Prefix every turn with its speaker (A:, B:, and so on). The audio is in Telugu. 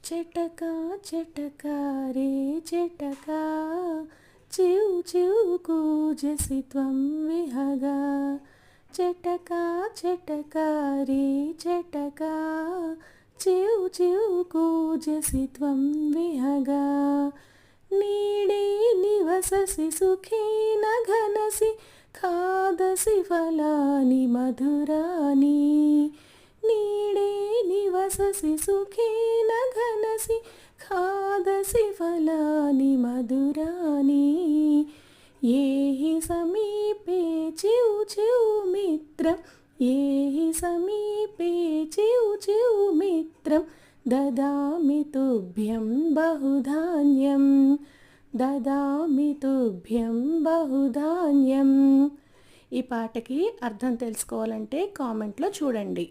A: చెటకా చెటకా రే చెటకా చివు చివు కూజసి త్వం విహగా చెటకా చెటకా రే చెటకా చివు చివు కూజసి త్వం విహగా నీడే నివససి సుఖేన ఘనసి ఖాదసి ఫలాని మధురాని నీడే నివససి సుఖేన ఘనసి ఖాదసి ఫలాని మధురాని ఏహి సమీపే చివు చివు మిత్రం ఏహి సమీపే చివు చివు మిత్రం దదామి తుభ్యం బహుధాన్యం దదామి తుభ్యం బహుధాన్యం. ఈ పాటకి అర్థం తెలుసుకోవాలంటే కామెంట్లో చూడండి.